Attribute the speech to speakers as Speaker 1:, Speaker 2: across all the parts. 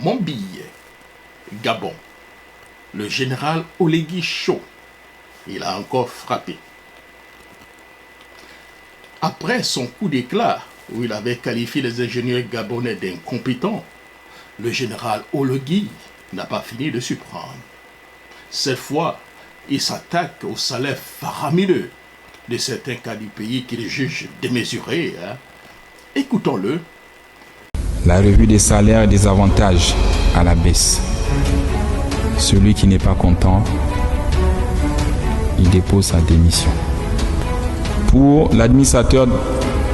Speaker 1: Mon billet. Gabon. Le général Oligui Chaud. Il a encore frappé. Après son coup d'éclat, où il avait qualifié les ingénieurs gabonais d'incompétents, le général Oligui n'a pas fini de surprendre. Cette fois, il s'attaque au salaire faramineux de certains cas du pays qu'il juge démesurés. Écoutons-le.
Speaker 2: La revue des salaires et des avantages à la baisse. Celui qui n'est pas content, il dépose sa démission. Pour l'administrateur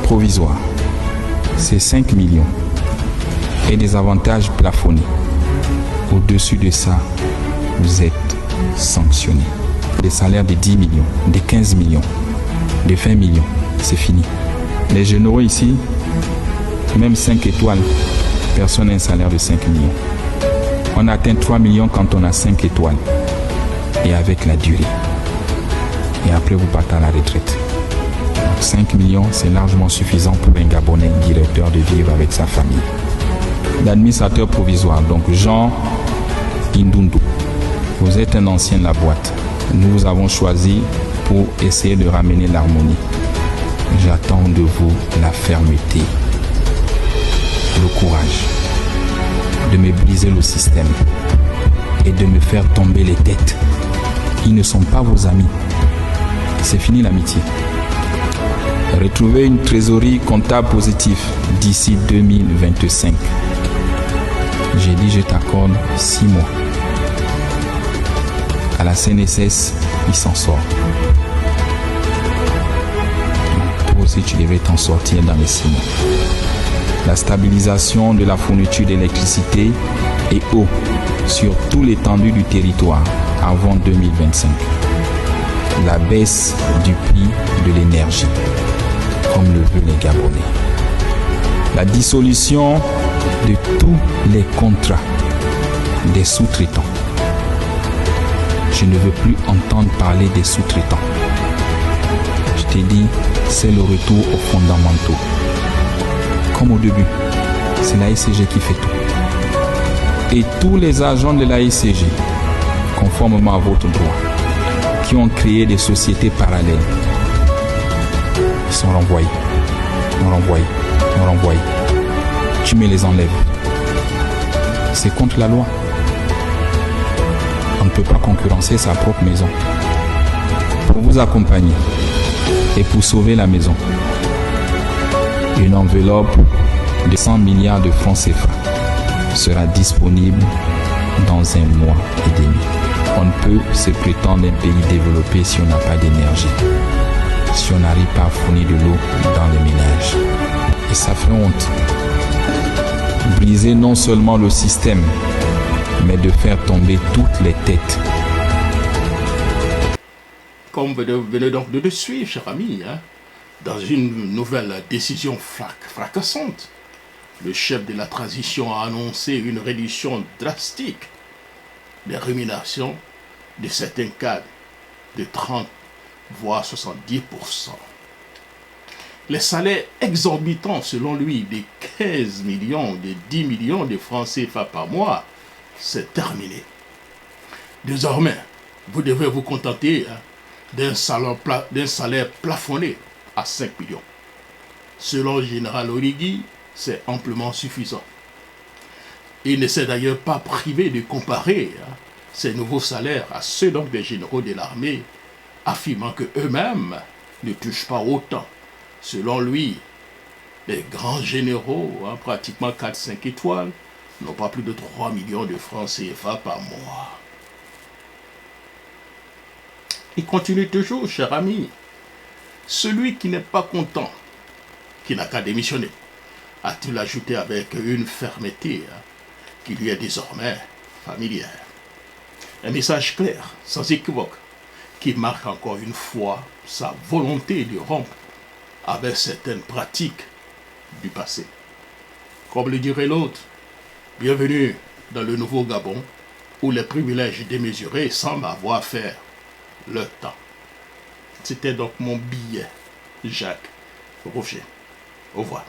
Speaker 2: provisoire, c'est 5 millions et des avantages plafonnés. Au-dessus de ça, vous êtes sanctionné. Des salaires de 10 millions, de 15 millions, de 20 millions, c'est fini. Les généraux ici, même 5 étoiles, personne n'a un salaire de 5 millions. On atteint 3 millions quand on a 5 étoiles et avec la durée. Et après, vous partez à la retraite. Donc 5 millions, c'est largement suffisant pour un Gabonais directeur de vivre avec sa famille. L'administrateur provisoire, donc Jean Indundu, vous êtes un ancien de la boîte. Nous vous avons choisi pour essayer de ramener l'harmonie. J'attends de vous la fermeté, le courage de me briser le système et de me faire tomber les têtes. Ils ne sont pas vos amis. C'est fini l'amitié. Retrouvez une trésorerie comptable positive d'ici 2025. J'ai dit je t'accorde 6 mois. À la CNSS, il s'en sort. Toi aussi, tu devais t'en sortir dans les 6 mois. La stabilisation de la fourniture d'électricité et eau sur tout l'étendue du territoire avant 2025. La baisse du prix de l'énergie, comme le veulent les Gabonais. La dissolution de tous les contrats des sous-traitants. Je ne veux plus entendre parler des sous-traitants. Je t'ai dit, c'est le retour aux fondamentaux. Comme au début, c'est la ICG qui fait tout. Et tous les agents de la ICG, conformément à votre droit, qui ont créé des sociétés parallèles, ils sont renvoyés. On renvoyés. Tu me les enlèves. C'est contre la loi. On ne peut pas concurrencer sa propre maison. Pour vous accompagner et pour sauver la maison, une enveloppe de 100 milliards de francs CFA sera disponible dans un mois et demi. On ne peut se prétendre un pays développé si on n'a pas d'énergie, si on n'arrive pas à fournir de l'eau dans les ménages. Et ça fait honte. Briser non seulement le système, mais de faire tomber toutes les têtes.
Speaker 1: Comme vous venez donc de le suivre, cher ami, dans une nouvelle décision fracassante, le chef de la transition a annoncé une réduction drastique des rémunérations de certains cadres de 30 voire 70%. Les salaires exorbitants, selon lui, de 15 millions, de 10 millions de francs CFA par mois, c'est terminé. Désormais, vous devez vous contenter d'un salaire plafonné à 5 millions. Selon le général Oligui, c'est amplement suffisant. Il ne s'est d'ailleurs pas privé de comparer ces nouveaux salaires à ceux donc des généraux de l'armée, affirmant qu'eux-mêmes ne touchent pas autant. Selon lui, les grands généraux, pratiquement 4-5 étoiles, n'ont pas plus de 3 millions de francs CFA par mois. Il continue toujours, cher ami. Celui qui n'est pas content, qui n'a qu'à démissionner, a-t-il ajouté avec une fermeté qui lui est désormais familière. Un message clair, sans équivoque, qui marque encore une fois sa volonté de rompre avec certaines pratiques du passé. Comme le dirait l'autre, bienvenue dans le nouveau Gabon, où les privilèges démesurés semblent avoir fait leur temps. C'était donc mon billet, Jacques Roger. Au revoir.